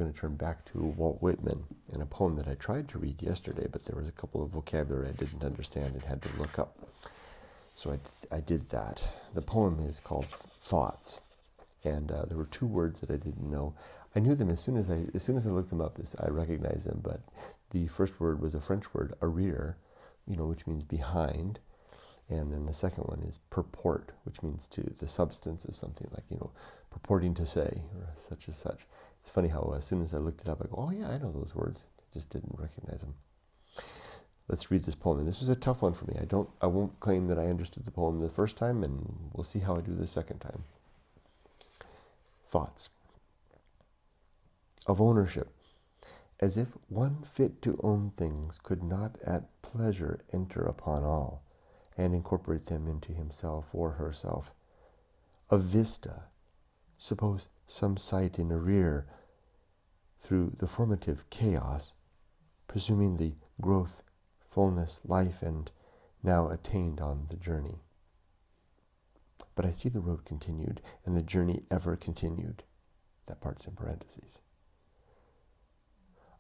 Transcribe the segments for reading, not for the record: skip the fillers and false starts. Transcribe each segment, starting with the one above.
going to turn back to Walt Whitman in a poem that I tried to read yesterday, but there was a couple of vocabulary I didn't understand and had to look up. So I did that. The poem is called Thoughts, and there were two words that I didn't know. I knew them as soon as I looked them up. I recognized them, but the first word was a French word, arrière, which means behind, and then the second one is purport, which means to the substance of something, like purporting to say or such as such. It's funny how as soon as I looked it up, I go, oh yeah, I know those words. I just didn't recognize them. Let's read this poem. And this was a tough one for me. I won't claim that I understood the poem the first time, and we'll see how I do the second time. Thoughts. Of ownership. As if one fit to own things could not at pleasure enter upon all, and incorporate them into himself or herself. Of vista. Suppose some sight in arrear through the formative chaos, presuming the growth, fullness, life, and now attained on the journey. But I see the road continued, and the journey ever continued. That part's in parentheses.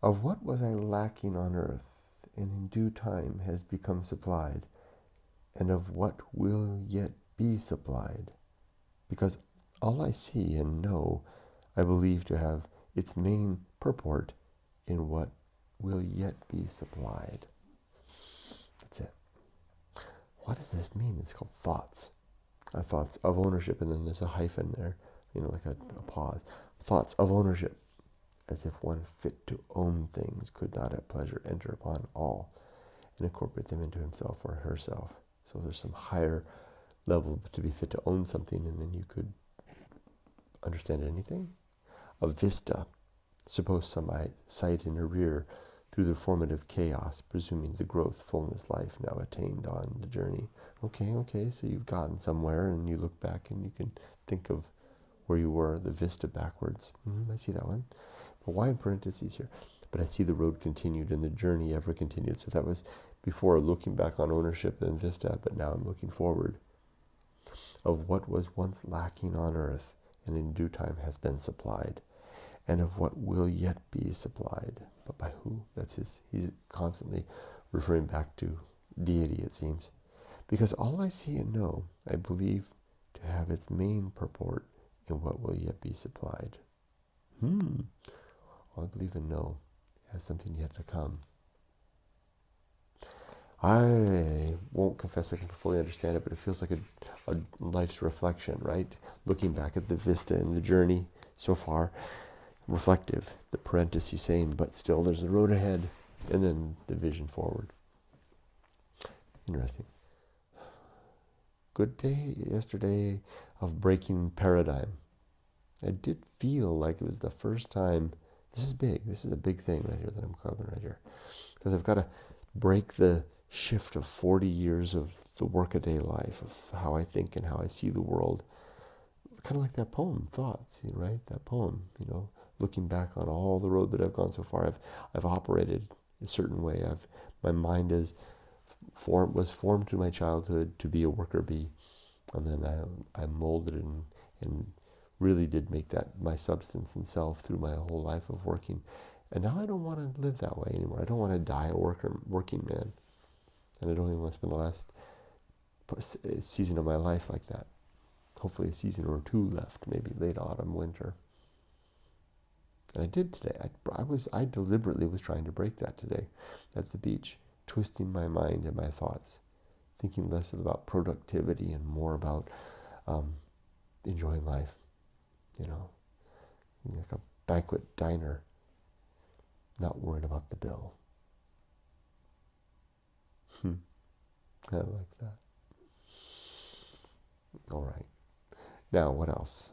Of what was I lacking on earth, and in due time has become supplied, and of what will yet be supplied? Because all I see and know, I believe to have its main purport in what will yet be supplied. That's it. What does this mean? It's called thoughts. Thoughts of ownership, and then there's a hyphen there, like a pause. Thoughts of ownership, as if one fit to own things could not at pleasure enter upon all and incorporate them into himself or herself. So there's some higher level to be fit to own something, and then you could understand anything. A vista, suppose some sight in arrear through the formative chaos, presuming the growth, fullness, life now attained on the journey. Okay, so you've gotten somewhere, and you look back and you can think of where you were, the vista backwards. I see that one. But why in parentheses here? But I see the road continued and the journey ever continued. So that was before looking back on ownership and vista, but now I'm looking forward. Of what was once lacking on earth, and in due time has been supplied, and of what will yet be supplied. But by who? He's constantly referring back to deity, it seems. Because all I see and know, I believe to have its main purport in what will yet be supplied. All I believe and know has something yet to come. I won't confess I can fully understand it, but it feels like a life's reflection, right? Looking back at the vista and the journey so far, reflective, the parentheses saying, but still there's a road ahead, and then the vision forward. Interesting. Good day yesterday of breaking paradigm. I did feel like it was the first time. This is big. This is a big thing right here that I'm covering right here. Because I've got to break the shift of 40 years of the workaday life, of how I think and how I see the world. Kind of like that poem, Thoughts, right? That poem, looking back on all the road that I've gone so far. I've operated a certain way. My mind was formed through my childhood to be a worker bee. And then I molded it and really did make that my substance and self through my whole life of working. And now I don't want to live that way anymore. I don't want to die a working man. And I don't even want to spend the last season of my life like that. Hopefully a season or two left, maybe late autumn, winter. And I did today. I deliberately was trying to break that today at the beach, twisting my mind and my thoughts, thinking less about productivity and more about enjoying life. Like a banquet diner, not worrying about the bill. I like that. All right. Now, what else?